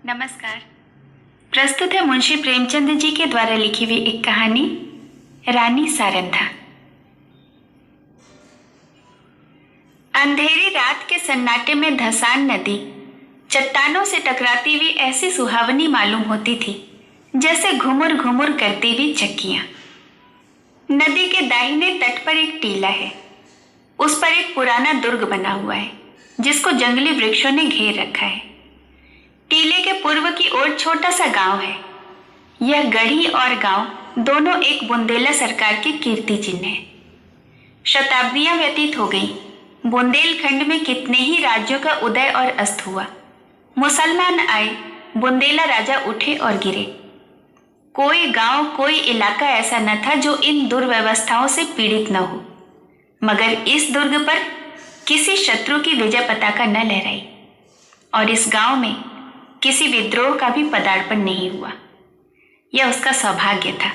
नमस्कार। प्रस्तुत है मुंशी प्रेमचंद जी के द्वारा लिखी हुई एक कहानी रानी सारंधा। अंधेरी रात के सन्नाटे में धसान नदी चट्टानों से टकराती हुई ऐसी सुहावनी मालूम होती थी जैसे घुमुर घुमुर करती हुई चक्कियां। नदी के दाहिने तट पर एक टीला है। उस पर एक पुराना दुर्ग बना हुआ है जिसको जंगली वृक्षों ने घेर रखा है। टीले के पूर्व की ओर छोटा सा गांव है। यह गढ़ी और गांव दोनों एक बुंदेला सरकार के कीर्ति चिन्ह है। शताब्दियां व्यतीत हो गई। बुंदेलखंड में कितने ही राज्यों का उदय और अस्त हुआ। मुसलमान आए, बुंदेला राजा उठे और गिरे। कोई गांव, कोई इलाका ऐसा न था जो इन दुर्व्यवस्थाओं से पीड़ित न हो, मगर इस दुर्ग पर किसी शत्रु की विजय पताका न लहराई और इस गांव में किसी विद्रोह का भी पदार्पण नहीं हुआ। यह उसका सौभाग्य था।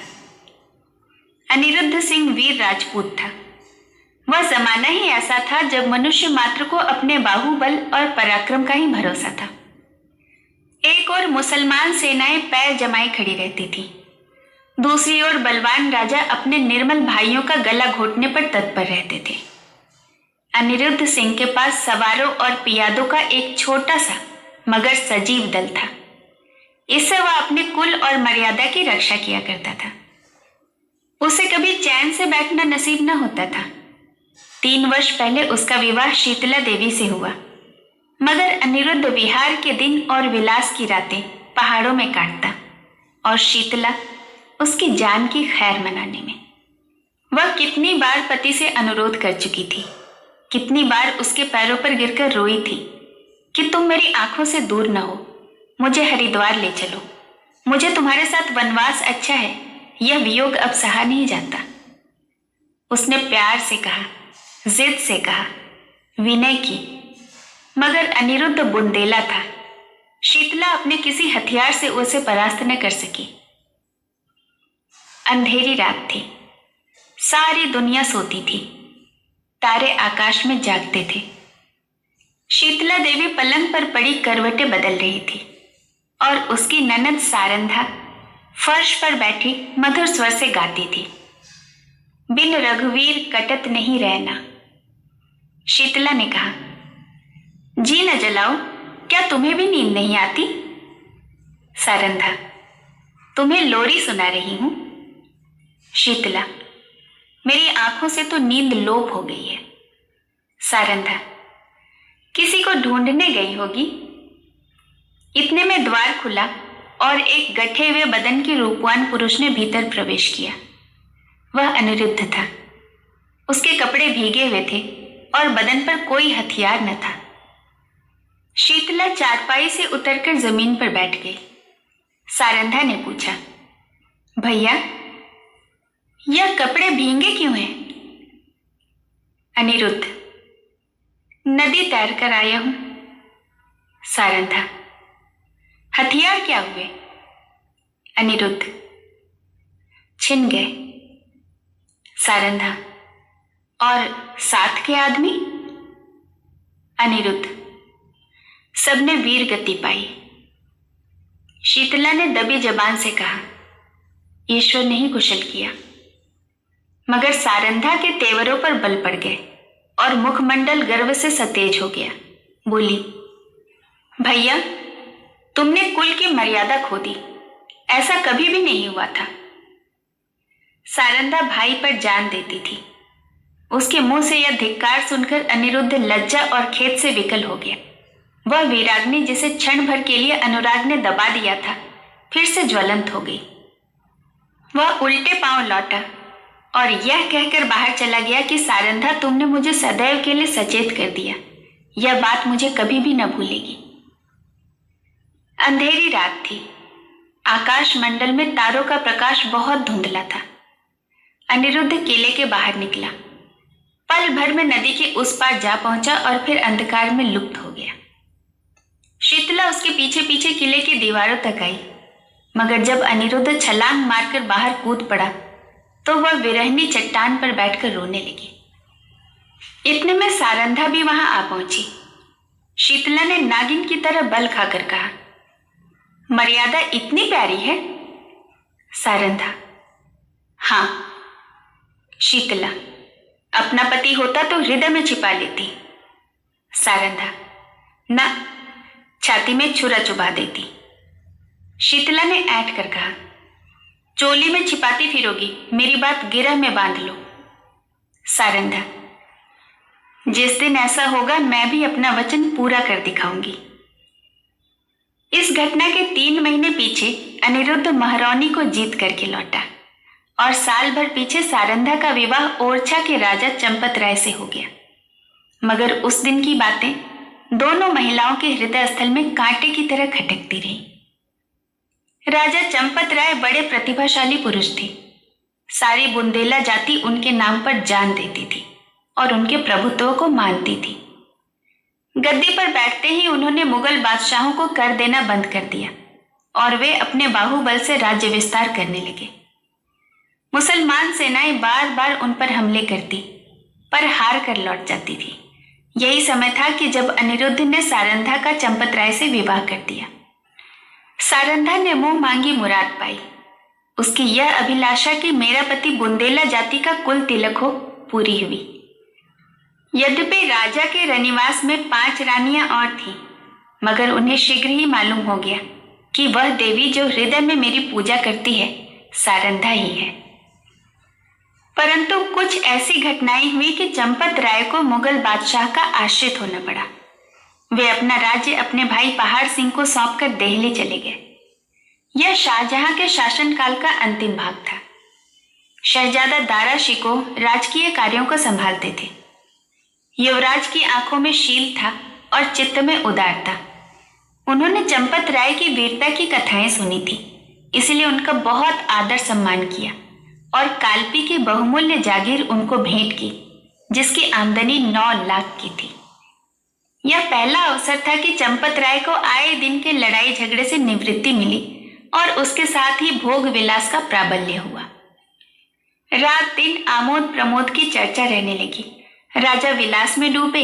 अनिरुद्ध सिंह वीर राजपूत था। वह जमाना ही ऐसा था जब मनुष्य मात्र को अपने बाहुबल और पराक्रम का ही भरोसा था। एक ओर मुसलमान सेनाएं पैर जमाए खड़ी रहती थी, दूसरी ओर बलवान राजा अपने निर्मल भाइयों का गला घोटने पर तत्पर रहते थे। अनिरुद्ध सिंह के पास सवारों और पियादों का एक छोटा सा मगर सजीव दल था। इससे वह अपने कुल और मर्यादा की रक्षा किया करता था। उसे कभी चैन से बैठना नसीब न होता था। 3 वर्ष पहले उसका विवाह शीतला देवी से हुआ, मगर अनिरुद्ध विहार के दिन और विलास की रातें पहाड़ों में काटता और शीतला उसकी जान की खैर मनाने में। वह कितनी बार पति से अनुरोध कर चुकी थी, कितनी बार उसके पैरों पर गिरकर रोई थी कि तुम मेरी आंखों से दूर न हो, मुझे हरिद्वार ले चलो, मुझे तुम्हारे साथ वनवास अच्छा है, यह वियोग अब सहा नहीं जाता। उसने प्यार से कहा, जिद से कहा, विनय की, मगर अनिरुद्ध बुंदेला था। शीतला अपने किसी हथियार से उसे परास्त न कर सकी। अंधेरी रात थी। सारी दुनिया सोती थी। तारे आकाश में जागते थे। शीतला देवी पलंग पर पड़ी करवटें बदल रही थी और उसकी ननद सारंधा फर्श पर बैठी मधुर स्वर से गाती थी, बिन रघुवीर कटत नहीं रहना। शीतला ने कहा, जी न जलाओ, क्या तुम्हें भी नींद नहीं आती? सारंधा, तुम्हें लोरी सुना रही हूं। शीतला, मेरी आंखों से तो नींद लोप हो गई है। सारंधा, किसी को ढूंढने गई होगी। इतने में द्वार खुला और एक गठे हुए बदन के रूपवान पुरुष ने भीतर प्रवेश किया। वह अनिरुद्ध था। उसके कपड़े भीगे हुए थे और बदन पर कोई हथियार न था। शीतला चारपाई से उतरकर जमीन पर बैठ गई। सारंधा ने पूछा, भैया, यह कपड़े भीगे क्यों हैं? अनिरुद्ध, नदी तैर कर आया हूं। सारंधा, हथियार क्या हुए? अनिरुद्ध, छिन गए। सारंधा, और साथ के आदमी? अनिरुद्ध, सबने वीर गति पाई। शीतला ने दबी जबान से कहा, ईश्वर ने ही कुशल किया। मगर सारंधा के तेवरों पर बल पड़ गए और मुखमंडल गर्व से सतेज हो गया। बोली, भैया, तुमने कुल की मर्यादा खो दी। ऐसा कभी भी नहीं हुआ था। सारंधा भाई पर जान देती थी। उसके मुंह से यह धिक्कार सुनकर अनिरुद्ध लज्जा और खेद से विकल हो गया। वह वीराग्नि जिसे क्षण भर के लिए अनुराग ने दबा दिया था, फिर से ज्वलंत हो गई। वह उल्टे पांव लौटा और यह कहकर बाहर चला गया कि सारंधा, तुमने मुझे सदैव के लिए सचेत कर दिया। यह बात मुझे कभी भी न भूलेगी। अंधेरी रात थी। आकाश मंडल में तारों का प्रकाश बहुत धुंधला था। अनिरुद्ध किले के बाहर निकला। पल भर में नदी के उस पार जा पहुंचा और फिर अंधकार में लुप्त हो गया। शीतला उसके पीछे पीछे किले की दीवारों तक आई, मगर जब अनिरुद्ध छलांग मारकर बाहर कूद पड़ा तो वह विरहनी चट्टान पर बैठकर रोने लगी। इतने में सारंधा भी वहां आ पहुंची। शीतला ने नागिन की तरह बल खाकर कहा, मर्यादा इतनी प्यारी है? सारंधा, हाँ। शीतला, अपना पति होता तो हृदय में छिपा लेती। सारंधा, ना, छाती में छुरा चुभा देती। शीतला ने ऐंठ कर कहा, चोली में छिपाती फिरोगी, मेरी बात गिरह में बांध लो। सारंधा, जिस दिन ऐसा होगा मैं भी अपना वचन पूरा कर दिखाऊंगी। इस घटना के 3 महीने पीछे अनिरुद्ध महरौनी को जीत करके लौटा और साल भर पीछे सारंधा का विवाह ओरछा के राजा चंपत राय से हो गया। मगर उस दिन की बातें दोनों महिलाओं के हृदय स्थल में कांटे की तरह खटकती रही। राजा चंपत राय बड़े प्रतिभाशाली पुरुष थे। सारी बुंदेला जाति उनके नाम पर जान देती थी और उनके प्रभुत्व को मानती थी। गद्दी पर बैठते ही उन्होंने मुगल बादशाहों को कर देना बंद कर दिया और वे अपने बाहुबल से राज्य विस्तार करने लगे। मुसलमान सेनाएं बार बार उन पर हमले करती, पर हार कर लौट जाती थी। यही समय था कि जब अनिरुद्ध ने सारंधा का चंपत राय से विवाह कर दिया। सारंधा ने मुंह मांगी मुराद पाई। उसकी यह अभिलाषा कि मेरा पति बुंदेला जाति का कुल तिलक हो, पूरी हुई। यद्यपि राजा के रनिवास में 5 रानियां और थीं, मगर उन्हें शीघ्र ही मालूम हो गया कि वह देवी जो हृदय में मेरी पूजा करती है सारंधा ही है। परंतु कुछ ऐसी घटनाएं हुई कि चंपत राय को मुगल बादशाह का आश्रित होना पड़ा। वे अपना राज्य अपने भाई पहाड़ सिंह को सौंपकर देहली चले गए। यह शाहजहां के शासनकाल का अंतिम भाग था। शहजादा दारा शिकोह राजकीय कार्यों को संभालते थे। युवराज की आंखों में शील था और चित्त में उदारता। उन्होंने चंपत राय की वीरता की कथाएं सुनी थी, इसलिए उनका बहुत आदर सम्मान किया और कालपी की बहुमूल्य जागीर उनको भेंट की, जिसकी आमदनी 9 लाख की थी। यह पहला अवसर था कि चंपत राय को आए दिन के लड़ाई झगड़े से निवृत्ति मिली और उसके साथ ही भोग विलास का प्राबल्य हुआ। रात दिन आमोद प्रमोद की चर्चा रहने लगी। राजा विलास में डूबे,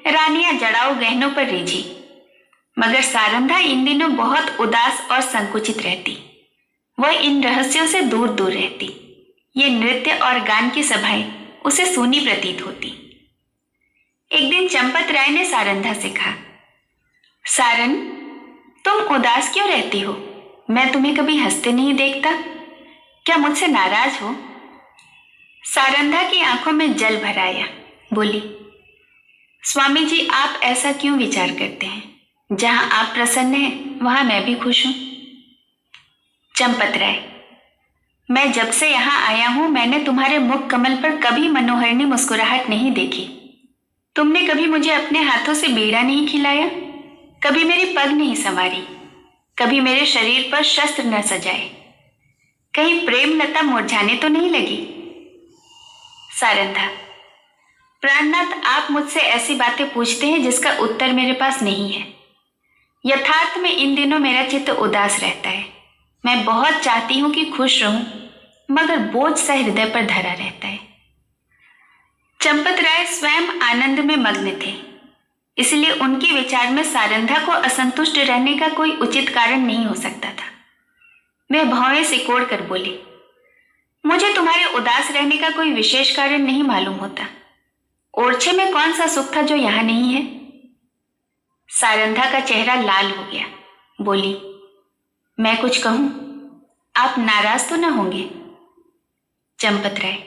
रानियां जड़ाऊ गहनों पर रिझी। मगर सारंधा इन दिनों बहुत उदास और संकुचित रहती। वह इन रहस्यों से दूर दूर रहती। ये नृत्य और गान की सभाएं उसे सूनी प्रतीत होती। एक दिन चंपत राय ने सारंधा से कहा, सारन, तुम उदास क्यों रहती हो? मैं तुम्हें कभी हंसते नहीं देखता। क्या मुझसे नाराज हो? सारंधा की आंखों में जल भर आया। बोली, स्वामी जी, आप ऐसा क्यों विचार करते हैं? जहां आप प्रसन्न हैं वहां मैं भी खुश हूं। चंपत राय, मैं जब से यहां आया हूं मैंने तुम्हारे मुख कमल पर कभी मनोहरणी मुस्कुराहट नहीं देखी। तुमने कभी मुझे अपने हाथों से बीड़ा नहीं खिलाया, कभी मेरी पग नहीं संवारी, कभी मेरे शरीर पर शस्त्र न सजाए। कहीं प्रेम लता मुरझाने तो नहीं लगी? सारंधा, प्राणनाथ, आप मुझसे ऐसी बातें पूछते हैं जिसका उत्तर मेरे पास नहीं है। यथार्थ में इन दिनों मेरा चित्त उदास रहता है। मैं बहुत चाहती हूं कि खुश रहूं, मगर बोझ सा हृदय पर धरा रहता है। चंपत राय स्वयं आनंद में मग्न थे, इसलिए उनके विचार में सारंधा को असंतुष्ट रहने का कोई उचित कारण नहीं हो सकता था। वे भौहें सिकोड़ कर बोले, मुझे तुम्हारे उदास रहने का कोई विशेष कारण नहीं मालूम होता। ओरछे में कौन सा सुख था जो यहां नहीं है? सारंधा का चेहरा लाल हो गया। बोली, मैं कुछ कहूं? आप नाराज तो न होंगे? चंपत राय,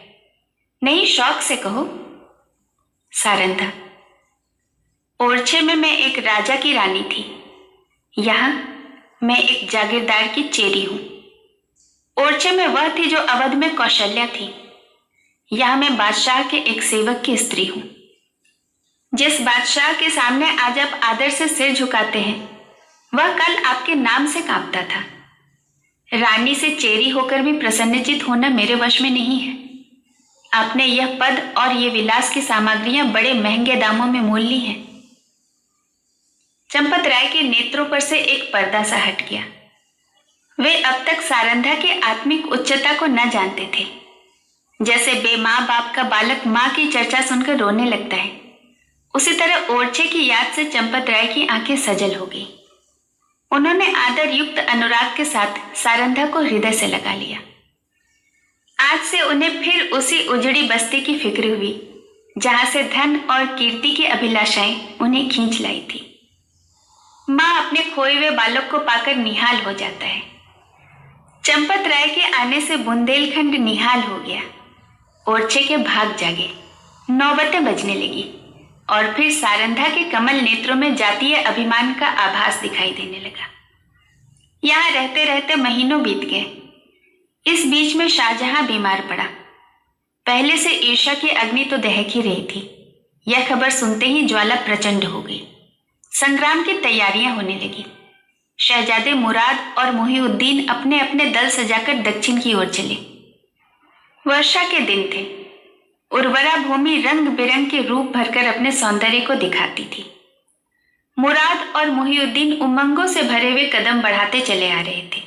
नहीं, शौक से कहो। सारंधा, ओरछे में मैं एक राजा की रानी थी, यहां मैं एक जागीरदार की चेरी हूं। ओरछे में वह थी जो अवध में कौशल्या थी, यहां मैं बादशाह के एक सेवक की स्त्री हूं। जिस बादशाह के सामने आज आप आदर से सिर झुकाते हैं, वह कल आपके नाम से कांपता था। रानी से चेरी होकर भी प्रसन्नचित होना मेरे वश में नहीं है। आपने यह पद और ये विलास की सामग्रियां बड़े महंगे दामों में मोल ली हैं। चंपत राय के नेत्रों पर से एक पर्दा सा हट गया। वे अब तक सारंधा के आत्मिक उच्चता को न जानते थे। जैसे बेमां बाप का बालक मां की चर्चा सुनकर रोने लगता है, उसी तरह ओरछे की याद से चंपत राय की आंखें सजल हो गई। उन्होंने आदर युक्त अनुराग के साथ सारंधा को हृदय से लगा लिया। आज से उन्हें फिर उसी उजड़ी बस्ती की फिक्र हुई जहां से धन और कीर्ति की अभिलाषाएं उन्हें खींच लाई थी। मां अपने खोए हुए बालक को पाकर निहाल हो जाता है। चंपत राय के आने से बुंदेलखंड निहाल हो गया। ओरछे के भाग जागे, नौबतें बजने लगी और फिर सारंधा के कमल नेत्रों में जातीय अभिमान का आभास दिखाई देने लगा। यहां रहते रहते महीनों बीत गए। इस बीच में शाहजहां बीमार पड़ा। पहले से ईर्ष्या की अग्नि तो दहक ही रही थी। यह खबर सुनते ही ज्वाला प्रचंड हो गई। संग्राम की तैयारियां होने लगी। शहजादे मुराद और मोहिउद्दीन अपने अपने दल सजाकर दक्षिण की ओर चले। वर्षा के दिन थे। उर्वरा भूमि रंग बिरंग के रूप भरकर अपने सौंदर्य को दिखाती थी। मुराद और मोहिउद्दीन उमंगों से भरे हुए कदम बढ़ाते चले आ रहे थे।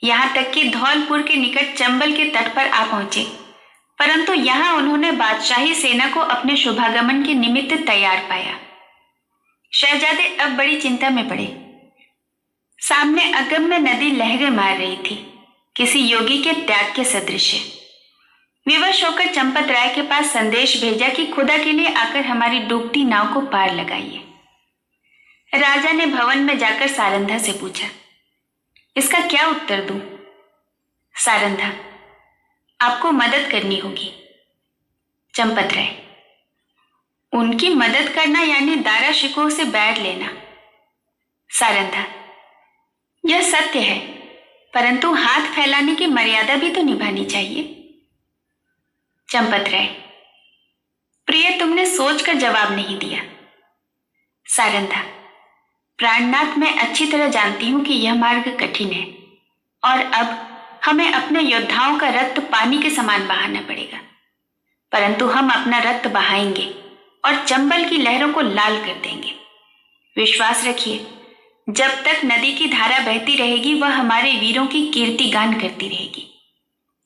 यहां तक कि धौलपुर के निकट चंबल के तट पर आ पहुंचे, परंतु यहां उन्होंने बादशाही सेना को अपने शुभागमन के निमित्त तैयार पाया। शहजादे अब बड़ी चिंता में पड़े। सामने अगम्य नदी लहरें मार रही थी, किसी योगी के त्याग के सदृश। विवश होकर चंपत राय के पास संदेश भेजा कि खुदा के लिए आकर हमारी डूबती नाव को पार लगाइए। राजा ने भवन में जाकर सारंधा से पूछा, इसका क्या उत्तर दूं? सारंधा, आपको मदद करनी होगी। चंपत राय, उनकी मदद करना यानी दारा शिकोह से बैर लेना। सारंधा, यह सत्य है, परंतु हाथ फैलाने की मर्यादा भी तो निभानी चाहिए। चंपत राय, प्रिय, तुमने सोचकर जवाब नहीं दिया। सारंधा, प्राणनाथ, मैं अच्छी तरह जानती हूं कि यह मार्ग कठिन है और अब हमें अपने योद्धाओं का रक्त पानी के समान बहाना पड़ेगा, परंतु हम अपना रक्त बहाएंगे और चंबल की लहरों को लाल कर देंगे। विश्वास रखिए, जब तक नदी की धारा बहती रहेगी वह हमारे वीरों की कीर्ति गान करती रहेगी।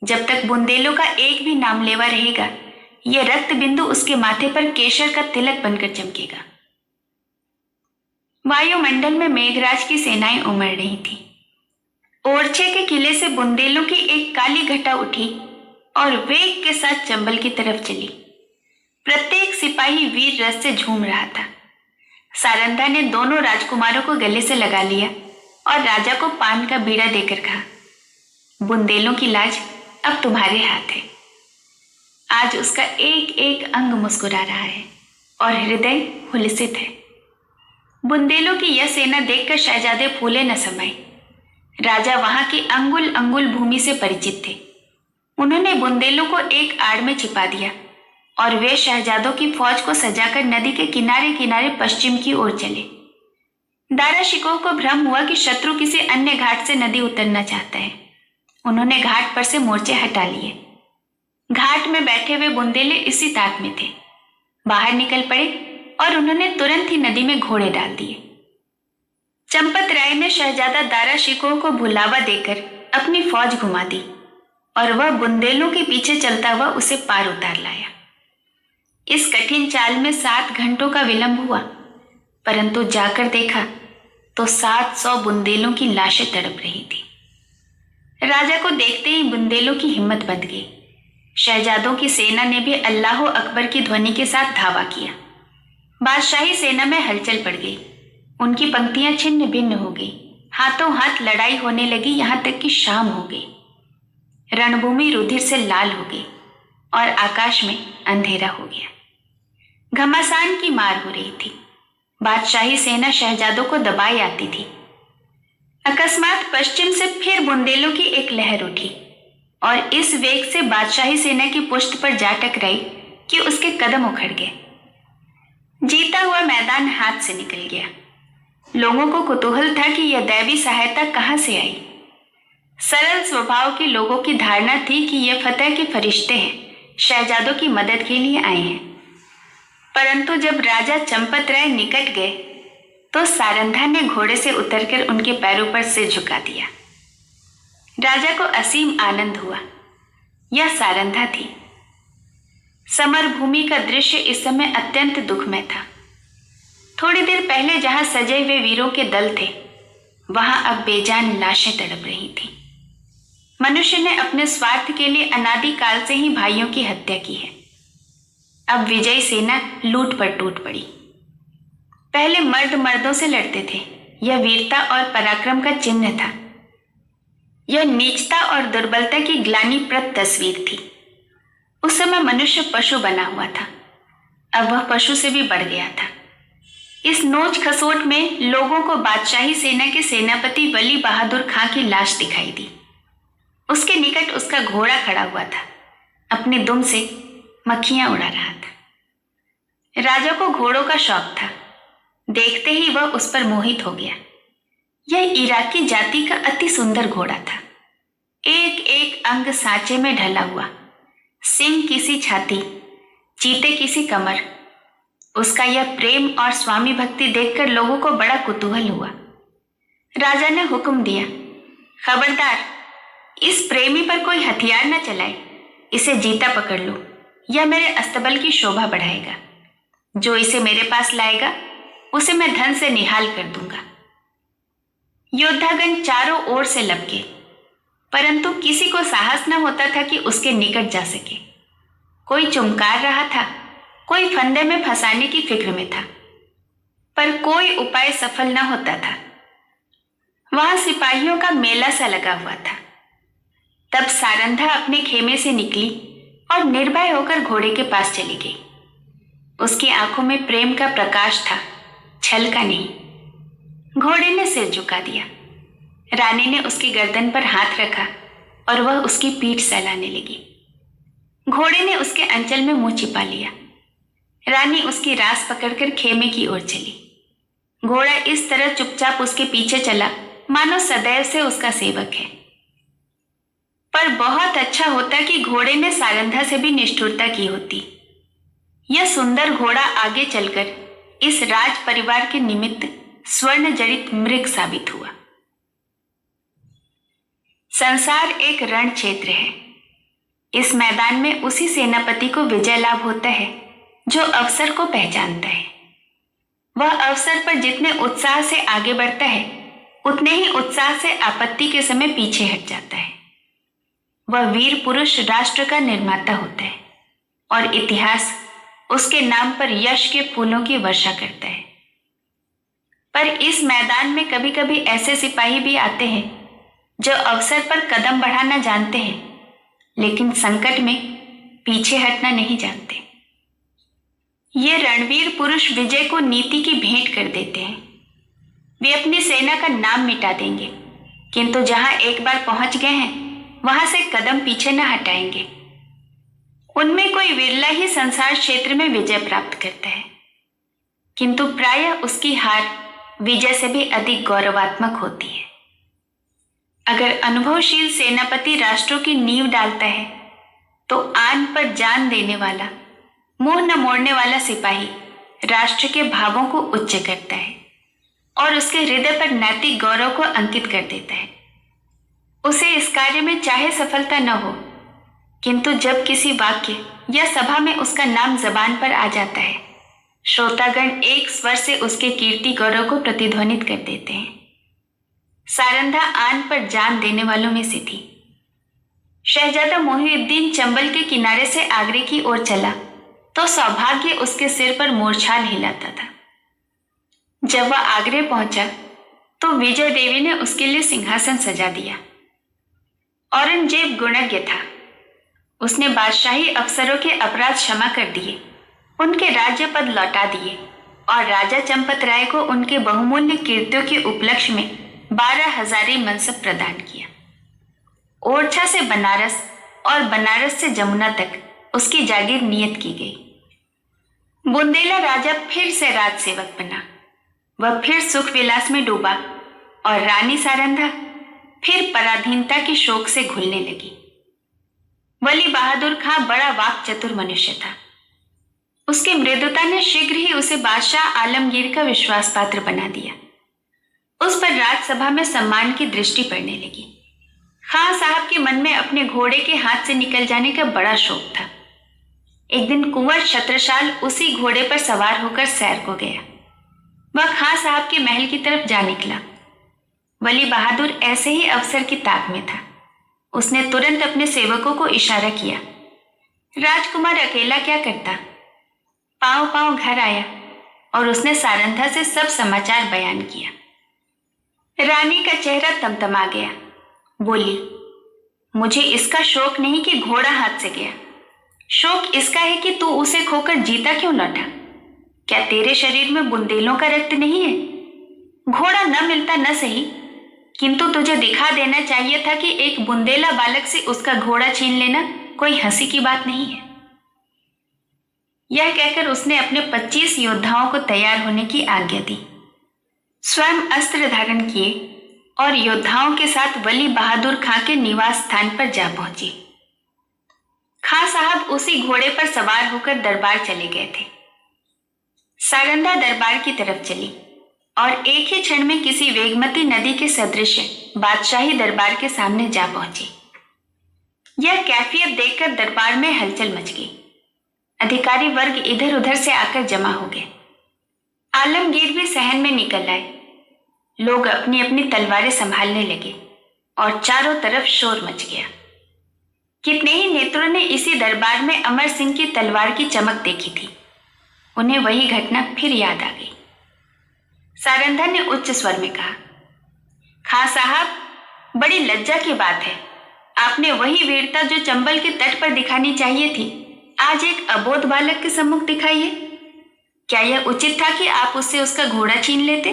जब तक बुंदेलों का एक भी नाम लेवा रहेगा, यह रक्त बिंदु उसके माथे पर केशर का तिलक बनकर चमकेगा। वायुमंडल में मेघराज की सेनाएं उमड़ रही थी। ओरछे के किले से बुंदेलों की एक काली घटा उठी और वेग के साथ चंबल की तरफ चली। प्रत्येक सिपाही वीर रस से झूम रहा था। सारंधा ने दोनों राजकुमारों को गले से लगा लिया और राजा को पान का बीड़ा देकर कहा, बुंदेलों की लाज अब तुम्हारे हाथ है। आज उसका एक एक अंग मुस्कुरा रहा है और हृदय हुलसित है। बुंदेलों की यह सेना देखकर शहजादे फूले न समाये। राजा वहां की अंगुल अंगुल भूमि से परिचित थे। उन्होंने बुंदेलों को एक आड़ में छिपा दिया और वे शहजादों की फौज को सजाकर नदी के किनारे किनारे पश्चिम की ओर चले। दारा शिकोह को भ्रम हुआ कि शत्रु किसी अन्य घाट से नदी उतरना चाहता है। उन्होंने घाट पर से मोर्चे हटा लिए। घाट में बैठे हुए बुंदेले इसी ताक में थे। बाहर निकल पड़े और उन्होंने तुरंत ही नदी में घोड़े डाल दिए। चंपत राय ने शहजादा दारा शिकोह को बुलावा देकर अपनी फौज घुमा दी और वह बुंदेलों के पीछे चलता हुआ उसे पार उतार लाया। इस कठिन चाल में 7 घंटों का विलंब हुआ, परंतु जाकर देखा तो 700 बुंदेलों की लाशें तड़प रही थी। राजा को देखते ही बुंदेलों की हिम्मत बंध गई। शहजादों की सेना ने भी अल्लाह अकबर की ध्वनि के साथ धावा किया। बादशाही सेना में हलचल पड़ गई। उनकी पंक्तियां छिन्न भिन्न हो गई। हाथों हाथ लड़ाई होने लगी, यहां तक कि शाम हो गई। रणभूमि रुधिर से लाल हो गई और आकाश में अंधेरा हो गया। घमासान की मार हो रही थी। बादशाही सेना शहजादों को दबाई आती थी। अकस्मात पश्चिम से फिर बुंदेलों की एक लहर उठी और इस वेग से बादशाही सेना की पुष्ट पर जा टकराई कि उसके कदम उखड़ गए। जीता हुआ मैदान हाथ से निकल गया। लोगों को कुतूहल था कि यह दैवी सहायता कहां से आई। सरल स्वभाव के लोगों की धारणा थी कि यह फतेह के फरिश्ते हैं, शहजादों की मदद के लिए आए हैं। परंतु जब राजा चंपत राय निकट गए तो सारंधा ने घोड़े से उतरकर उनके पैरों पर सिर झुका दिया। राजा को असीम आनंद हुआ। यह सारंधा थी। समर भूमि का दृश्य इस समय अत्यंत दुखमय था। थोड़ी देर पहले जहां सजे हुए वीरों के दल थे, वहां अब बेजान लाशें तड़प रही थीं। मनुष्य ने अपने स्वार्थ के लिए अनादि काल से ही भाइयों की हत्या की है। अब विजयी सेना लूट पर टूट पड़ी। पहले मर्द मर्दों से लड़ते थे। यह वीरता और पराक्रम का चिन्ह था। यह नीचता और दुर्बलता की ग्लानिप्रद तस्वीर थी। उस समय मनुष्य पशु बना हुआ था। अब वह पशु से भी बढ़ गया था। इस नोच खसोट में लोगों को बादशाही सेना के सेनापति वली बहादुर खां की लाश दिखाई दी। उसके निकट उसका घोड़ा खड़ा हुआ था, अपने दुम से मक्खियां उड़ा रहा था। राजा को घोड़ों का शौक था। देखते ही वह उस पर मोहित हो गया। यह इराकी जाति का अति सुंदर घोड़ा था। एक एक अंग सांचे में ढला हुआ, सिंह किसी छाती, चीते किसी कमर। उसका यह प्रेम और स्वामी भक्ति देखकर लोगों को बड़ा कुतूहल हुआ। राजा ने हुक्म दिया, खबरदार, इस प्रेमी पर कोई हथियार न चलाए। इसे जीता पकड़ लो, यह मेरे अस्तबल की शोभा बढ़ाएगा। जो इसे मेरे पास लाएगा उसे मैं धन से निहाल कर दूंगा। योद्धागण चारों ओर से लपके, परंतु किसी को साहस न होता था कि उसके निकट जा सके। कोई चुमकार रहा था, कोई फंदे में फंसाने की फिक्र में था, पर कोई उपाय सफल न होता था। वहां सिपाहियों का मेला सा लगा हुआ था। तब सारंधा अपने खेमे से निकली और निर्भय होकर घोड़े के पास चली गई। उसकी आंखों में प्रेम का प्रकाश था, छल का नहीं। घोड़े ने सिर झुका दिया। रानी ने उसकी गर्दन पर हाथ रखा और वह उसकी पीठ सहलाने लगी। घोड़े ने उसके अंचल में मुंह छिपा लिया। रानी उसकी रास पकड़कर खेमे की ओर चली। घोड़ा इस तरह चुपचाप उसके पीछे चला मानो सदैव से उसका सेवक है। पर बहुत अच्छा होता कि घोड़े ने सारंधा से भी निष्ठुरता की होती। यह सुंदर घोड़ा आगे चलकर इस राज परिवार के निमित्त स्वर्ण जड़ित मृग साबित हुआ। संसार एक रण क्षेत्र है। इस मैदान में उसी सेनापति को विजय लाभ होता है जो अवसर को पहचानता है। वह अवसर पर जितने उत्साह से आगे बढ़ता है, उतने ही उत्साह से आपत्ति के समय पीछे हट जाता है। वह वीर पुरुष राष्ट्र का निर्माता होता है और इतिहास उसके नाम पर यश के फूलों की वर्षा करता है। पर इस मैदान में कभी कभी ऐसे सिपाही भी आते हैं जो अवसर पर कदम बढ़ाना जानते हैं, लेकिन संकट में पीछे हटना नहीं जानते। ये रणवीर पुरुष विजय को नीति की भेंट कर देते हैं। वे अपनी सेना का नाम मिटा देंगे, किंतु जहां एक बार पहुंच गए हैं वहां से कदम पीछे न हटाएंगे। उनमें कोई विरला ही संसार क्षेत्र में विजय प्राप्त करता है, किंतु प्रायः उसकी हार विजय से भी अधिक गौरवात्मक होती है। अगर अनुभवशील सेनापति राष्ट्रों की नींव डालता है, तो आन पर जान देने वाला, मुंह न मोड़ने वाला सिपाही राष्ट्र के भावों को उच्च करता है और उसके हृदय पर नैतिक गौरव को अंकित कर देता है। उसे इस कार्य में चाहे सफलता न हो, किंतु जब किसी वाक्य या सभा में उसका नाम जबान पर आ जाता है, श्रोतागण एक स्वर से उसके कीर्ति गौरव को प्रतिध्वनित कर देते हैं। सारंधा आन पर जान देने वालों में से थी। शहजादा मोहिउद्दीन चंबल के किनारे से आगरे की ओर चला तो सौभाग्य उसके सिर पर मोरछाल हिलाता था। जब वह आगरे पहुंचा तो विजय देवी ने उसके लिए सिंहासन सजा दिया। औरंगजेब गुणज्ञ था। उसने बादशाही अफसरों के अपराध क्षमा कर दिए, उनके राज्य पद लौटा दिए और राजा चंपत राय को उनके बहुमूल्य कीर्तियों के उपलक्ष्य में 12,000 मनसब प्रदान किया। ओरछा से बनारस और बनारस से जमुना तक उसकी जागीर नियत की गई। बुंदेला राजा फिर से राज सेवक बना। वह फिर सुख विलास में डूबा और रानी सारंधा फिर पराधीनता के शोक से घुलने लगी। वली बहादुर खां बड़ा वाक चतुर मनुष्य था। उसकी मृदुता ने शीघ्र ही उसे बादशाह आलमगीर का विश्वास पात्र बना दिया। उस पर राजसभा में सम्मान की दृष्टि पड़ने लगी। खां साहब के मन में अपने घोड़े के हाथ से निकल जाने का बड़ा शौक था। एक दिन कुंवर छत्रसाल उसी घोड़े पर सवार होकर सैर को गया। वह खां साहब के महल की तरफ जा निकला। वली बहादुर ऐसे ही अवसर की ताक में था। उसने तुरंत अपने सेवकों को इशारा किया। राजकुमार अकेला क्या करता? पांव पांव घर आया और उसने सारंधा से सब समाचार बयान किया। रानी का चेहरा तमतमा गया। बोली, मुझे इसका शोक नहीं कि घोड़ा हाथ से गया, शोक इसका है कि तू उसे खोकर जीता क्यों लौटा। क्या तेरे शरीर में बुंदेलों का रक्त नहीं है? घोड़ा न मिलता न सही, किंतु तुझे दिखा देना चाहिए था कि एक बुंदेला बालक से उसका घोड़ा छीन लेना कोई हंसी की बात नहीं है। यह कहकर उसने अपने 25 योद्धाओं को तैयार होने की आज्ञा दी। स्वयं अस्त्र धारण किए और योद्धाओं के साथ वली बहादुर खां के निवास स्थान पर जा पहुंचे। खां साहब उसी घोड़े पर सवार होकर दरबार चले गए थे। सारंधा दरबार की तरफ चली और एक ही क्षण में किसी वेगमती नदी के सदृश बादशाही दरबार के सामने जा पहुंची। यह कैफियत देखकर दरबार में हलचल मच गई। अधिकारी वर्ग इधर उधर से आकर जमा हो गए। आलमगीर भी सहन में निकल आए। लोग अपनी अपनी तलवारें संभालने लगे और चारों तरफ शोर मच गया। कितने ही नेत्रों ने इसी दरबार में अमर सिंह की तलवार की चमक देखी थी। उन्हें वही घटना फिर याद आ गई। सारंधा ने उच्च स्वर में कहा, खां साहब, बड़ी लज्जा की बात है, आपने वही वीरता जो चंबल के तट पर दिखानी चाहिए थी आज एक अबोध बालक के सम्मुख दिखाई है। क्या यह उचित था कि आप उससे उसका घोड़ा छीन लेते?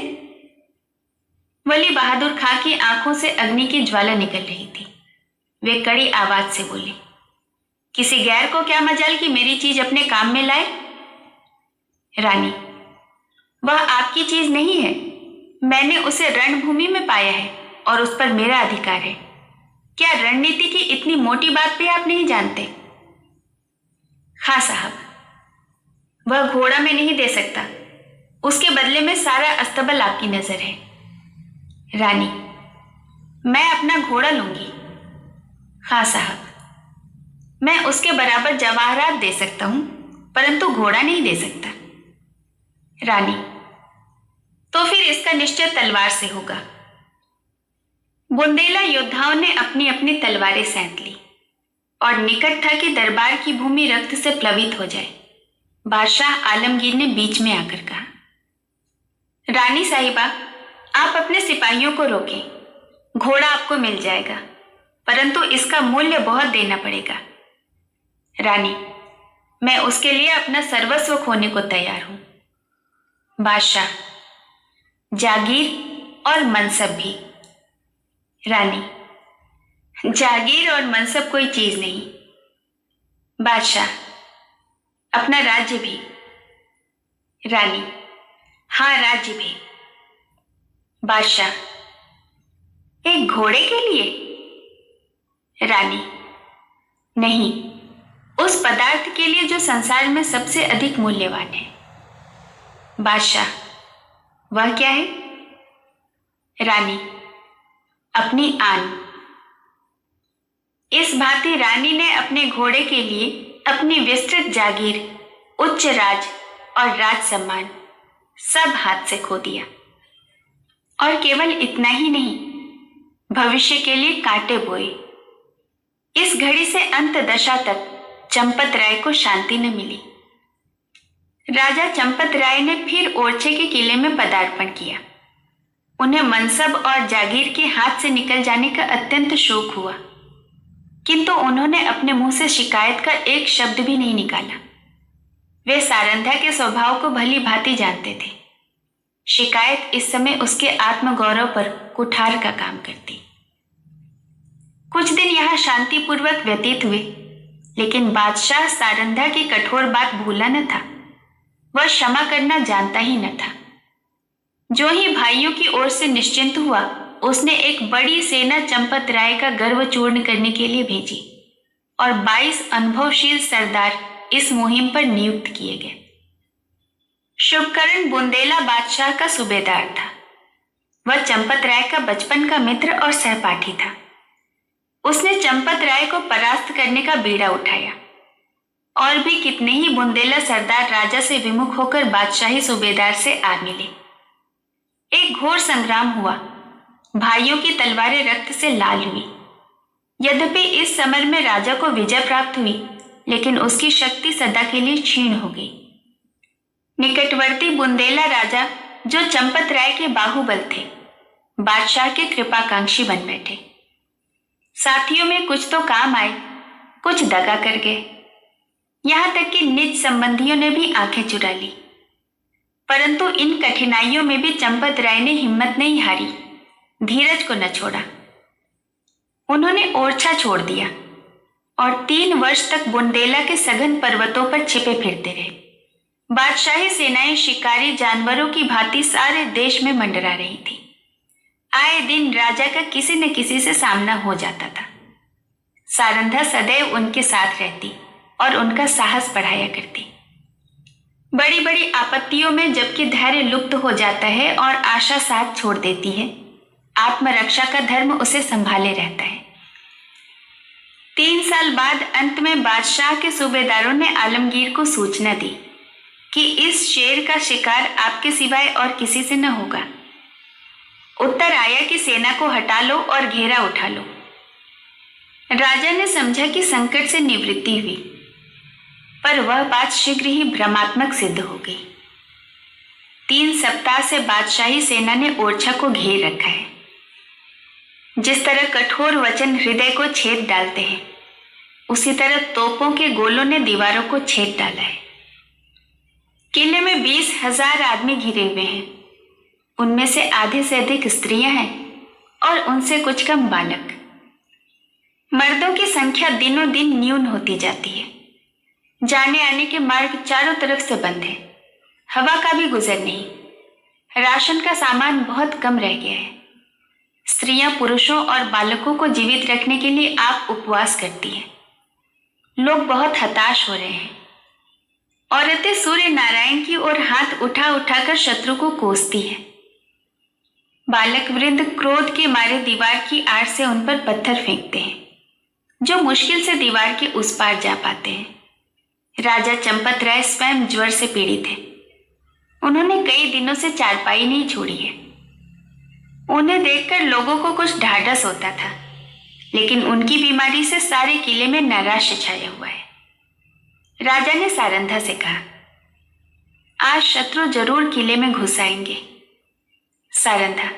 वली बहादुर खां की आंखों से अग्नि की ज्वाला निकल रही थी। वे कड़ी आवाज से बोले, किसी गैर को क्या मजाल कि मेरी चीज अपने काम में लाए? रानी, वह आपकी चीज नहीं है। मैंने उसे रणभूमि में पाया है और उस पर मेरा अधिकार है। क्या रणनीति की इतनी मोटी बात भी आप नहीं जानते? खां साहब, वह घोड़ा मैं नहीं दे सकता। उसके बदले में सारा अस्तबल आपकी नजर है। रानी, मैं अपना घोड़ा लूंगी। खां साहब, मैं उसके बराबर जवाहरात दे सकता हूं, परंतु घोड़ा नहीं दे सकता। रानी, तो फिर इसका निश्चय तलवार से होगा। बुंदेला योद्धाओं ने अपनी अपनी तलवारें सैंत ली और निकट था कि दरबार की भूमि रक्त से प्लवित हो जाए। बादशाह आलमगीर ने बीच में आकर कहा, रानी साहिबा, आप अपने सिपाहियों को रोकें। घोड़ा आपको मिल जाएगा, परंतु इसका मूल्य बहुत देना पड़ेगा। रानी, मैं उसके लिए अपना सर्वस्व खोने को तैयार हूं। बादशाह, जागीर और मनसब भी। रानी, जागीर और मनसब कोई चीज नहीं। बादशाह, अपना राज्य भी। रानी, हाँ, राज्य भी। बादशाह, एक घोड़े के लिए? रानी, नहीं, उस पदार्थ के लिए जो संसार में सबसे अधिक मूल्यवान है। बादशाह, वह क्या है? रानी, अपनी आन। इस भांति रानी ने अपने घोड़े के लिए अपनी विस्तृत जागीर, उच्च राज और राज सम्मान सब हाथ से खो दिया। और केवल इतना ही नहीं, भविष्य के लिए कांटे बोए। इस घड़ी से अंत दशा तक चंपत राय को शांति न मिली। राजा चंपत राय ने फिर ओरछे के किले में पदार्पण किया। उन्हें मनसब और जागीर के हाथ से निकल जाने का अत्यंत शोक हुआ, किंतु उन्होंने अपने मुंह से शिकायत का एक शब्द भी नहीं निकाला। वे सारंधा के स्वभाव को भली भांति जानते थे। शिकायत इस समय उसके आत्मगौरव पर कुठार का काम करती। कुछ दिन यहाँ शांतिपूर्वक व्यतीत हुए, लेकिन बादशाह सारंधा की कठोर बात भूला न था। वह क्षमा करना जानता ही न था। जो ही भाइयों की ओर से निश्चिंत हुआ, उसने एक बड़ी सेना चंपत राय का गर्व चूर्ण करने के लिए भेजी और 22 अनुभवशील सरदार इस मुहिम पर नियुक्त किए गए। शुभकरण बुंदेला बादशाह का सूबेदार था। वह चंपत राय का बचपन का मित्र और सहपाठी था। उसने चंपत राय को परास्त करने का बीड़ा उठाया और भी कितने ही बुंदेला सरदार राजा से विमुख होकर बादशाही सूबेदार से आ मिले। एक घोर संग्राम हुआ, भाइयों की तलवारें रक्त से लाल हुई। यद्यपि इस समर में राजा को विजय प्राप्त हुई, लेकिन उसकी शक्ति सदा के लिए क्षीण हो गई। निकटवर्ती बुंदेला राजा, जो चंपत राय के बाहुबल थे, बादशाह के कृपाकांक्षी बन बैठे। साथियों में कुछ तो काम आए, कुछ दगा कर गए। यहां तक कि निज संबंधियों ने भी आंखें चुरा ली। परंतु इन कठिनाइयों में भी चंपत राय ने हिम्मत नहीं हारी, धीरज को न छोड़ा। उन्होंने ओरछा छोड़ दिया और 3 वर्ष तक बुंदेला के सघन पर्वतों पर छिपे फिरते रहे। बादशाही सेनाएं शिकारी जानवरों की भांति सारे देश में मंडरा रही थी। आए दिन राजा का किसी न किसी से सामना हो जाता था। सारंधा सदैव उनके साथ रहती और उनका साहस बढ़ाया करती। बड़ी बड़ी आपत्तियों में जबकि धैर्य लुप्त हो जाता है और आशा साथ छोड़ देती है, आत्मरक्षा का धर्म उसे संभाले रहता है। 3 साल बाद अंत में बादशाह के सूबेदारों ने आलमगीर को सूचना दी कि इस शेर का शिकार आपके सिवाय और किसी से न होगा। उत्तर आया कि सेना को हटा लो और घेरा उठा लो। राजा ने समझा कि संकट से निवृत्ति हुई, पर वह बात शीघ्र ही भ्रमात्मक सिद्ध हो गई। 3 सप्ताह से बादशाही सेना ने ओरछा को घेर रखा है। जिस तरह कठोर वचन हृदय को छेद डालते हैं, उसी तरह तोपों के गोलों ने दीवारों को छेद डाला है। किले में 20,000 आदमी घिरे हुए हैं। उनमें से आधे से अधिक स्त्रियां हैं और उनसे कुछ कम बालक। मर्दों की संख्या दिनों दिन न्यून होती जाती है। जाने आने के मार्ग चारों तरफ से बंद है। हवा का भी गुजर नहीं। राशन का सामान बहुत कम रह गया है। स्त्रियां पुरुषों और बालकों को जीवित रखने के लिए आप उपवास करती हैं। लोग बहुत हताश हो रहे हैं। औरतें सूर्य नारायण की ओर हाथ उठा उठाकर शत्रु को कोसती हैं। बालक वृंद क्रोध के मारे दीवार की आड़ से उन पर पत्थर फेंकते हैं, जो मुश्किल से दीवार के उस पार जा पाते हैं। राजा चंपत राय स्वयं ज्वर से पीड़ित है। उन्होंने कई दिनों से चारपाई नहीं छोड़ी है। उन्हें देखकर लोगों को कुछ ढाढ़स होता था, लेकिन उनकी बीमारी से सारे किले में नैराश्य छाया हुआ है। राजा ने सारंधा से कहा, आज शत्रु जरूर किले में घुस आएंगे। सारंधा,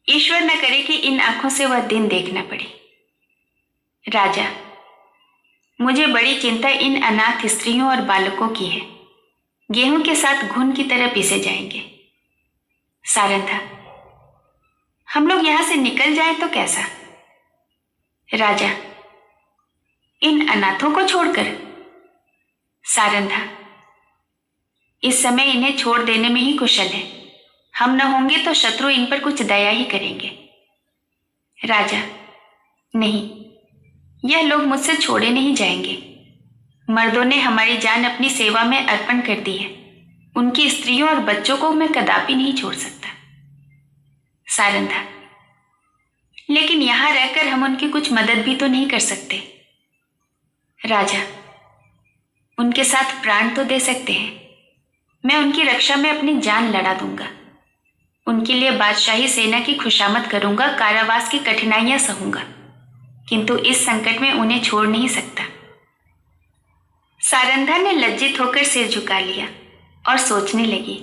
ईश्वर न करे कि इन आंखों से वह दिन देखना पड़े। राजा, मुझे बड़ी चिंता इन अनाथ स्त्रियों और बालकों की है। गेहूं के साथ घुन की तरह पीसे जाएंगे। सारंधा, हम लोग यहां से निकल जाएं तो कैसा? राजा, इन अनाथों को छोड़कर? सारंधा, इस समय इन्हें छोड़ देने में ही कुशल है। हम न होंगे तो शत्रु इन पर कुछ दया ही करेंगे। राजा, नहीं, यह लोग मुझसे छोड़े नहीं जाएंगे। मर्दों ने हमारी जान अपनी सेवा में अर्पण कर दी है। उनकी स्त्रियों और बच्चों को मैं कदापि नहीं छोड़ सकता। सारंधा, लेकिन यहां रहकर हम उनकी कुछ मदद भी तो नहीं कर सकते। राजा, उनके साथ प्राण तो दे सकते हैं। मैं उनकी रक्षा में अपनी जान लड़ा दूंगा। उनके लिए बादशाही सेना की खुशामद करूंगा, कारावास की कठिनाइयां सहूंगा, किंतु इस संकट में उन्हें छोड़ नहीं सकता। सारंधा ने लज्जित होकर सिर झुका लिया और सोचने लगी,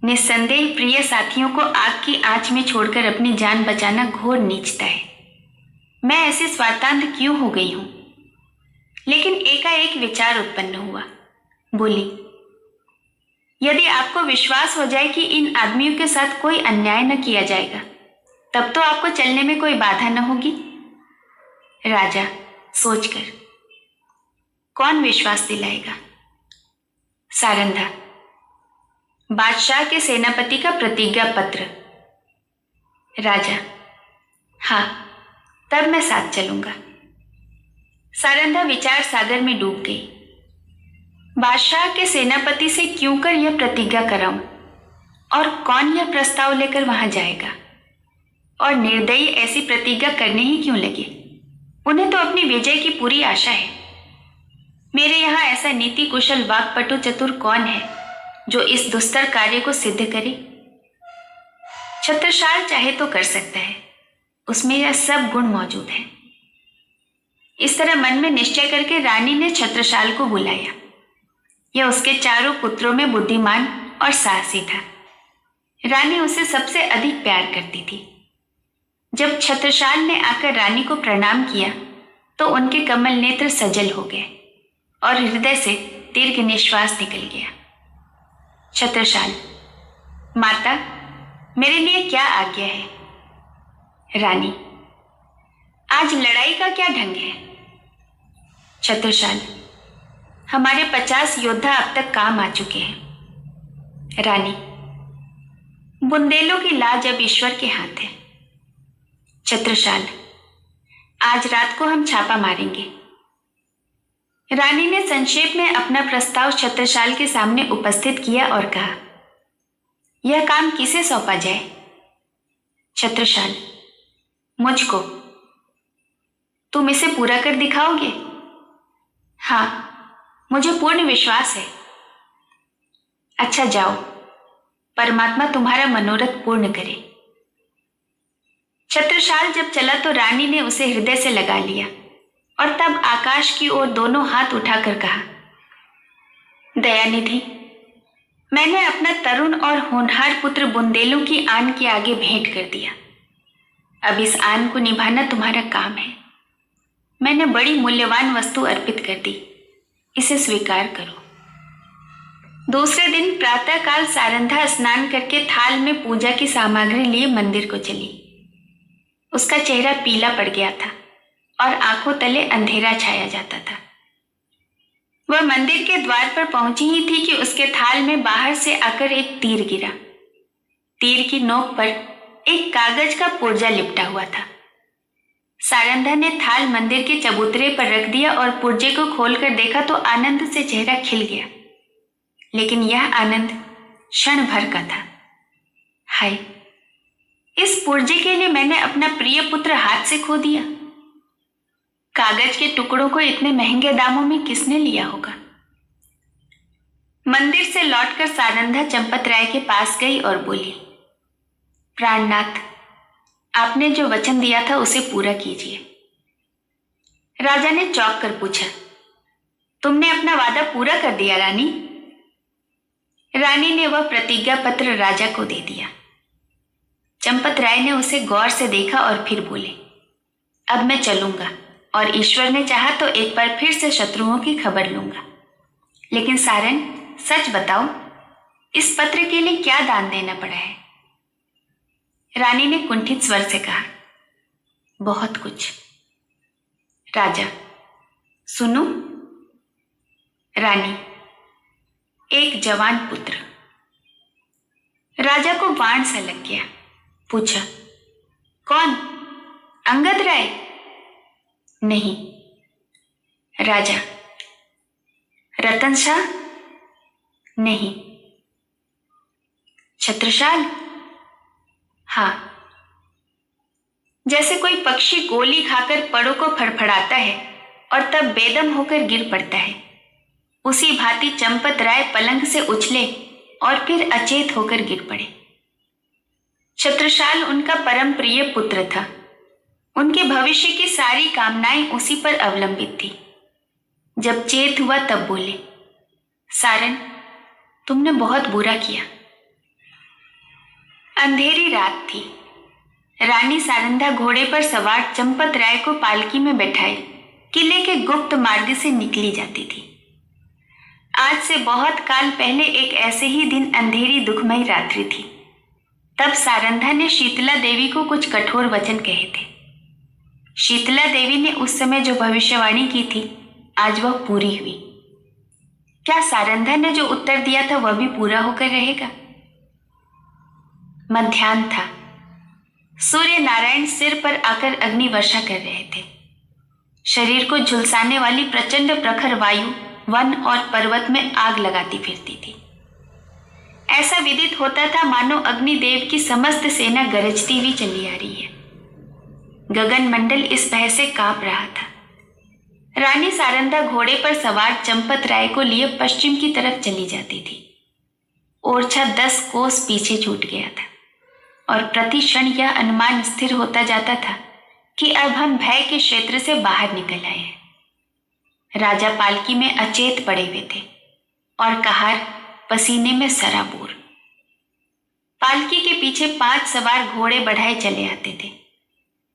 निस्संदेह प्रिय साथियों को आग की आंच में छोड़कर अपनी जान बचाना घोर नीचता है। मैं ऐसी स्वार्थांध क्यों हो गई हूं? लेकिन एकाएक विचार उत्पन्न हुआ। बोली, यदि आपको विश्वास हो जाए कि इन आदमियों के साथ कोई अन्याय न किया जाएगा, तब तो आपको चलने में कोई बाधा न होगी। राजा, सोचकर, कौन विश्वास दिलाएगा? सारंधा, बादशाह के सेनापति का प्रतिज्ञा पत्र। राजा, हाँ, तब मैं साथ चलूंगा। सारंधा विचार सागर में डूब गई। बादशाह के सेनापति से क्यों कर यह प्रतिज्ञा कराऊं, और कौन यह प्रस्ताव लेकर वहां जाएगा? और निर्दयी ऐसी प्रतिज्ञा करने ही क्यों लगे? उन्हें तो अपनी विजय की पूरी आशा है। मेरे यहाँ ऐसा नीति कुशल वाक्पटु चतुर कौन है जो इस दुस्तर कार्य को सिद्ध करे? छत्रसाल चाहे तो कर सकता है, उसमें यह सब गुण मौजूद है। इस तरह मन में निश्चय करके रानी ने छत्रसाल को बुलाया। यह उसके चारों पुत्रों में बुद्धिमान और साहसी था। रानी उसे सबसे अधिक प्यार करती थी। जब छत्रसाल ने आकर रानी को प्रणाम किया तो उनके कमल नेत्र सजल हो गए और हृदय से दीर्घ निश्वास निकल गया। छत्रसाल, माता, मेरे लिए क्या आज्ञा है? रानी, आज लड़ाई का क्या ढंग है? छत्रसाल, हमारे 50 योद्धा अब तक काम आ चुके हैं। रानी, बुंदेलों की लाज अब ईश्वर के हाथ है। छत्रसाल, आज रात को हम छापा मारेंगे। रानी ने संक्षेप में अपना प्रस्ताव छत्रसाल के सामने उपस्थित किया और कहा, यह काम किसे सौंपा जाए? छत्रसाल, मुझको। तुम इसे पूरा कर दिखाओगे? हाँ, मुझे पूर्ण विश्वास है। अच्छा जाओ, परमात्मा तुम्हारा मनोरथ पूर्ण करे। छत्रसाल जब चला तो रानी ने उसे हृदय से लगा लिया और तब आकाश की ओर दोनों हाथ उठाकर कहा, दयानिधि, मैंने अपना तरुण और होनहार पुत्र बुंदेलों की आन के आगे भेंट कर दिया। अब इस आन को निभाना तुम्हारा काम है। मैंने बड़ी मूल्यवान वस्तु अर्पित कर दी, इसे स्वीकार करो। दूसरे दिन प्रातःकाल सारंधा स्नान करके थाल में पूजा की सामग्री लिए मंदिर को चली। उसका चेहरा पीला पड़ गया था और आंखों तले अंधेरा छाया जाता था। वह मंदिर के द्वार पर पहुंची ही थी कि उसके थाल में बाहर से आकर एक तीर गिरा। तीर की नोक पर एक कागज का पुर्जा लिपटा हुआ था। सारंधा ने थाल मंदिर के चबूतरे पर रख दिया और पुर्जे को खोलकर देखा तो आनंद से चेहरा खिल गया। लेकिन यह आनंद क्षण भर का था। हाय, इस पुर्जे के लिए मैंने अपना प्रिय पुत्र हाथ से खो दिया। कागज के टुकड़ों को इतने महंगे दामों में किसने लिया होगा? मंदिर से लौटकर सारंधा चंपत राय के पास गई और बोली, प्राणनाथ, आपने जो वचन दिया था उसे पूरा कीजिए। राजा ने चौंक कर पूछा, तुमने अपना वादा पूरा कर दिया रानी? रानी ने वह प्रतिज्ञा पत्र राजा को दे दिया। चंपत राय ने उसे गौर से देखा और फिर बोले, अब मैं चलूंगा और ईश्वर ने चाहा तो एक बार फिर से शत्रुओं की खबर लूंगा। लेकिन सारंग, सच बताओ, इस पत्र के लिए क्या दान देना पड़ा है? रानी ने कुंठित स्वर से कहा, बहुत कुछ। राजा, सुनो। रानी, एक जवान पुत्र। राजा को बाण सा लग गया। पूछा, कौन? अंगद राय? नहीं। राजा, रतन शाह? नहीं। छत्रसाल? हाँ। जैसे कोई पक्षी गोली खाकर पड़ों को फड़फड़ाता है और तब बेदम होकर गिर पड़ता है, उसी भांति चंपत राय पलंग से उछले और फिर अचेत होकर गिर पड़े। छत्रसाल उनका परम प्रिय पुत्र था। उनके भविष्य की सारी कामनाएं उसी पर अवलंबित थी। जब चेत हुआ तब बोले, सारन, तुमने बहुत बुरा किया। अंधेरी रात थी। रानी सारंधा घोड़े पर सवार चंपत राय को पालकी में बैठाए किले के गुप्त मार्ग से निकली जाती थी। आज से बहुत काल पहले एक ऐसे ही दिन अंधेरी दुखमयी रात्रि थी। तब सारंधा ने शीतला देवी को कुछ कठोर वचन कहे थे। शीतला देवी ने उस समय जो भविष्यवाणी की थी, आज वह पूरी हुई। क्या सारंधा ने जो उत्तर दिया था वह भी पूरा होकर रहेगा? मध्याह्न था। सूर्य नारायण सिर पर आकर अग्नि वर्षा कर रहे थे। शरीर को झुलसाने वाली प्रचंड प्रखर वायु वन और पर्वत में आग लगाती फिरती थी। ऐसा विदित होता था मानो अग्निदेव की समस्त सेना गरजती हुई चली आ रही है। गगन मंडल इस भय से कांप रहा था। रानी सारंधा घोड़े पर सवार चंपत राय को लिए पश्चिम की तरफ चली जाती थी। ओरछा 10 कोस पीछे छूट गया था और प्रति क्षण यह अनुमान स्थिर होता जाता था कि अब हम भय के क्षेत्र से बाहर निकल आए हैं। राजा पालकी में अचेत पड़े हुए थे और कहार पसीने में सराबोर। पालकी के पीछे 5 सवार घोड़े बढ़ाए चले आते थे।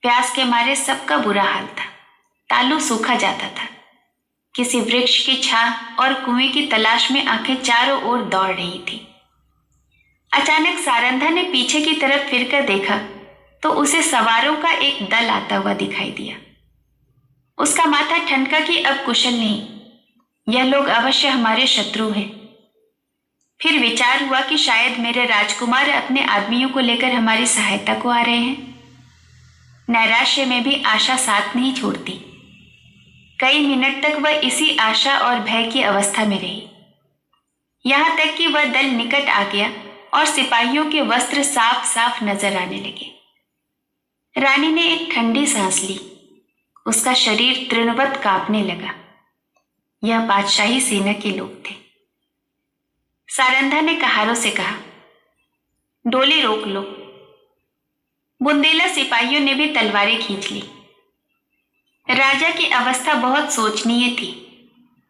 प्यास के मारे सबका बुरा हाल था। तालू सूखा जाता था। किसी वृक्ष की छां और कुएं की तलाश में आंखें चारों ओर दौड़ रही थी। अचानक सारंधा ने पीछे की तरफ फिरकर देखा तो उसे सवारों का एक दल आता हुआ दिखाई दिया। उसका माथा ठनका कि अब कुशल नहीं, यह लोग अवश्य हमारे शत्रु हैं। फिर विचार हुआ कि शायद मेरे राजकुमार अपने आदमियों को लेकर हमारी सहायता को आ रहे हैं। नैराश्य में भी आशा साथ नहीं छोड़ती। कई मिनट तक वह इसी आशा और भय की अवस्था में रही, यहां तक कि वह दल निकट आ गया और सिपाहियों के वस्त्र साफ साफ नजर आने लगे। रानी ने एक ठंडी सांस ली। उसका शरीर तृणवत कांपने लगा। यह बादशाही सेना के लोग थे। सारंधा ने कहारों से कहा, डोली रोक लो। बुंदेला सिपाहियों ने भी तलवारें खींच ली। राजा की अवस्था बहुत शोचनीय थी,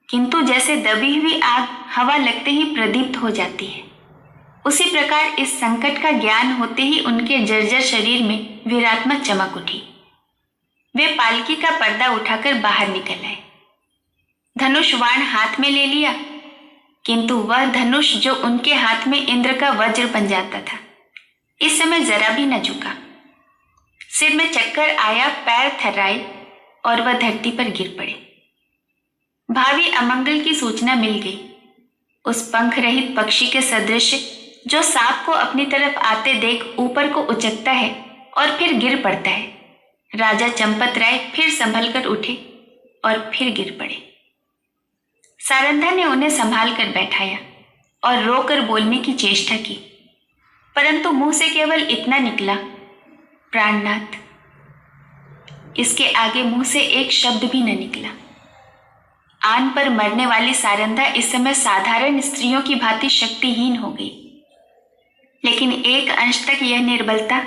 किंतु जैसे दबी हुई आग हवा लगते ही प्रदीप्त हो जाती है, उसी प्रकार इस संकट का ज्ञान होते ही उनके जर्जर शरीर में वीरात्मक चमक उठी। वे पालकी का पर्दा उठाकर बाहर निकल आए। धनुष बाण हाथ में ले लिया, किंतु वह धनुष जो उनके हाथ में इंद्र का वज्र बन जाता था, इस समय जरा भी न झुका। सिर में चक्कर आया, पैर थर्राए और वह धरती पर गिर पड़े। भावी अमंगल की सूचना मिल गई। उस पंख रहित पक्षी के सदृश जो सांप को अपनी तरफ आते देख ऊपर को उचकता है और फिर गिर पड़ता है, राजा चंपत राय फिर संभल कर उठे और फिर गिर पड़े। सारंधा ने उन्हें संभाल कर बैठाया और रोकर बोलने की चेष्टा की, परंतु मुंह से केवल इतना निकला, प्राणनाथ। इसके आगे मुंह से एक शब्द भी न निकला। आन पर मरने वाली सारंधा इस समय साधारण स्त्रियों की भांति शक्तिहीन हो गई, लेकिन एक अंश तक यह निर्बलता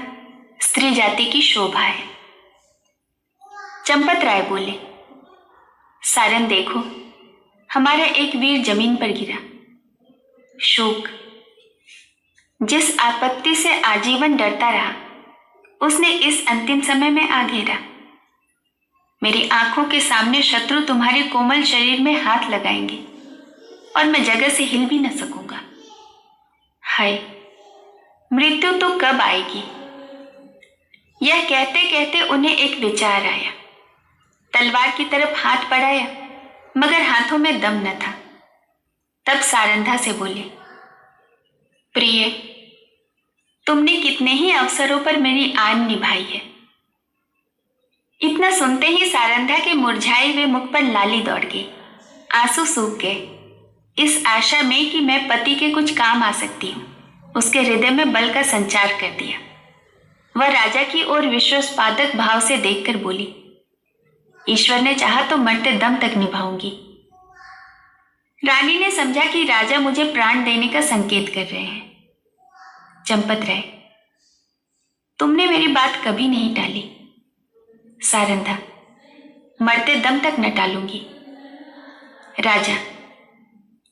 स्त्री जाति की शोभा है। चंपत राय बोले, सारन देखो, हमारा एक वीर जमीन पर गिरा। शोक, जिस आपत्ति से आजीवन डरता रहा, उसने इस अंतिम समय में आ घेरा। मेरी आंखों के सामने शत्रु तुम्हारे कोमल शरीर में हाथ लगाएंगे और मैं जगह से हिल भी न सकूंगा। हाय, मृत्यु तो कब आएगी? यह कहते कहते उन्हें एक विचार आया। तलवार की तरफ हाथ बढ़ाया, मगर हाथों में दम न था। तब सारंधा से बोले, प्रिय, तुमने कितने ही अवसरों पर मेरी आन निभाई है। इतना सुनते ही सारंधा के मुरझाए हुए मुख पर लाली दौड़ गई, आंसू सूख गए। इस आशा में कि मैं पति के कुछ काम आ सकती हूँ, उसके हृदय में बल का संचार कर दिया। वह राजा की ओर विश्वासपादक भाव से देखकर बोली, ईश्वर ने चाहा तो मरते दम तक निभाऊंगी। रानी ने समझा कि राजा मुझे प्राण देने का संकेत कर रहे हैं। चंपत राय, तुमने मेरी बात कभी नहीं टाली। सारंधा, मरते दम तक न टालूंगी। राजा,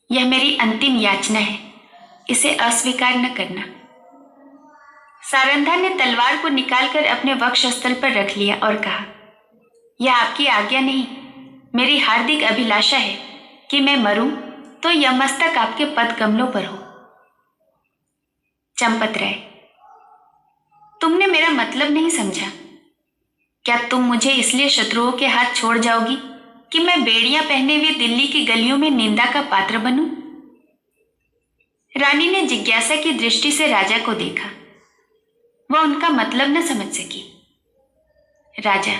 यह मेरी अंतिम याचना है, इसे अस्वीकार न करना। सारंधा ने तलवार को निकालकर अपने वक्षस्थल पर रख लिया और कहा, यह आपकी आज्ञा नहीं, मेरी हार्दिक अभिलाषा है कि मैं मरूं तो यह मस्तक आपके पद कमलों पर हो। चंपत राय, तुमने मेरा मतलब नहीं समझा। क्या तुम मुझे इसलिए शत्रुओं के हाथ छोड़ जाओगी कि मैं बेड़ियां पहने हुए दिल्ली की गलियों में निंदा का पात्र बनूं? रानी ने जिज्ञासा की दृष्टि से राजा को देखा। वह उनका मतलब न समझ सकी। राजा,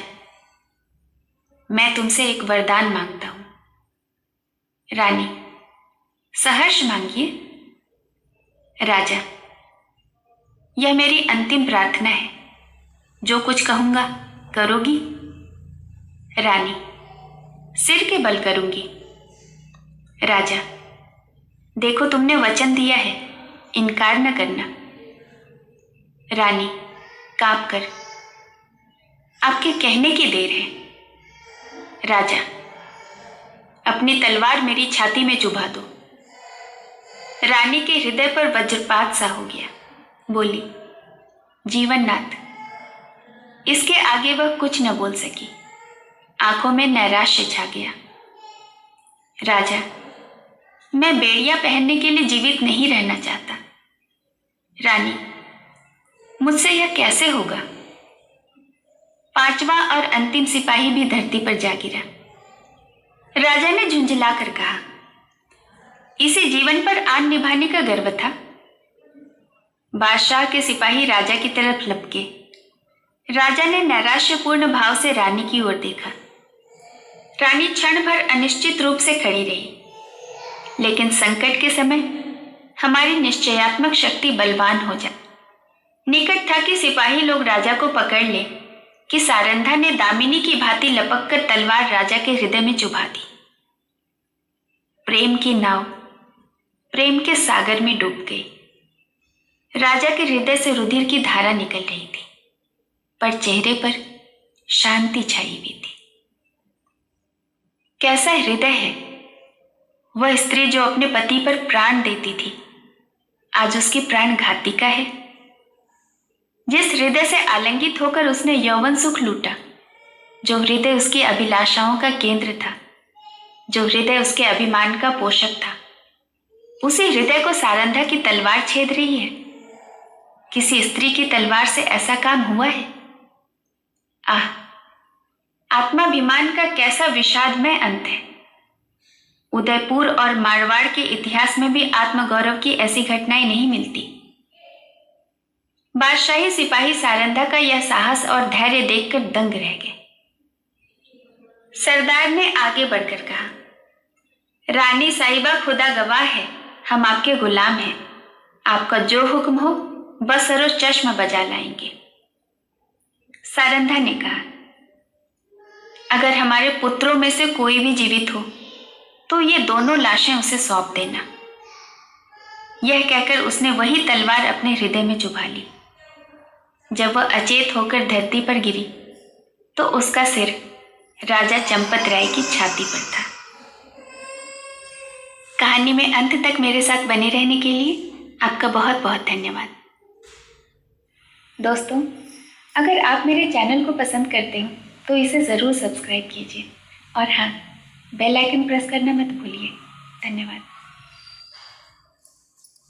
मैं तुमसे एक वरदान मांगता हूं। रानी, सहर्ष मांगिए। राजा, यह मेरी अंतिम प्रार्थना है, जो कुछ कहूंगा करोगी? रानी, सिर के बल करूंगी। राजा, देखो तुमने वचन दिया है, इनकार न करना। रानी कांप कर, आपके कहने की देर है। राजा, अपनी तलवार मेरी छाती में चुभा दो। रानी के हृदय पर वज्रपात सा हो गया। बोली, जीवननाथ। इसके आगे वह कुछ न बोल सकी। आंखों में नैराश्य छा गया। राजा, मैं बेड़ियां पहनने के लिए जीवित नहीं रहना चाहता। रानी, मुझसे यह कैसे होगा? पांचवा और अंतिम सिपाही भी धरती पर जा गिरा। राजा ने झुंझलाकर कहा, इसे जीवन पर आन निभाने का गर्व था। बादशाह के सिपाही राजा की तरफ लपके। राजा ने नैराश्यपूर्ण भाव से रानी की ओर देखा। रानी क्षण भर अनिश्चित रूप से खड़ी रही, लेकिन संकट के समय हमारी निश्चयात्मक शक्ति बलवान हो जाए। निकट था कि सिपाही लोग राजा को पकड़ ले कि सारंधा ने दामिनी की भांति लपक कर तलवार राजा के हृदय में चुभा दी। प्रेम की नाव प्रेम के सागर में डूब गई। राजा के हृदय से रुधिर की धारा निकल रही थी, पर चेहरे पर शांति छाई हुई थी। कैसा हृदय है वह स्त्री जो अपने पति पर प्राण देती थी, आज उसकी प्राण घातिका है। जिस हृदय से आलिंगित होकर उसने यौवन सुख लूटा, जो हृदय उसकी अभिलाषाओं का केंद्र था, जो हृदय उसके अभिमान का पोषक था, उसी हृदय को सारंधा की तलवार छेद रही है। किसी स्त्री की तलवार से ऐसा काम हुआ है? आह, आत्माभिमान का कैसा विषादमय अंत है। उदयपुर और मारवाड़ के इतिहास में भी आत्मगौरव की ऐसी घटनाएं नहीं मिलती। बादशाही सिपाही सारंधा का यह साहस और धैर्य देखकर दंग रह गए। सरदार ने आगे बढ़कर कहा, रानी साहिबा, खुदा गवाह है, हम आपके गुलाम हैं। आपका जो हुक्म हो बस सरोज चश्म बजा लाएंगे। सारंधा ने कहा, अगर हमारे पुत्रों में से कोई भी जीवित हो तो ये दोनों लाशें उसे सौंप देना। यह कहकर उसने वही तलवार अपने हृदय में चुभा ली। जब वह अचेत होकर धरती पर गिरी तो उसका सिर राजा चंपत राय की छाती पर था। कहानी में अंत तक मेरे साथ बने रहने के लिए आपका बहुत बहुत धन्यवाद। दोस्तों, अगर आप मेरे चैनल को पसंद करते हो तो इसे ज़रूर सब्सक्राइब कीजिए और हाँ, बेल आइकन प्रेस करना मत भूलिए। धन्यवाद।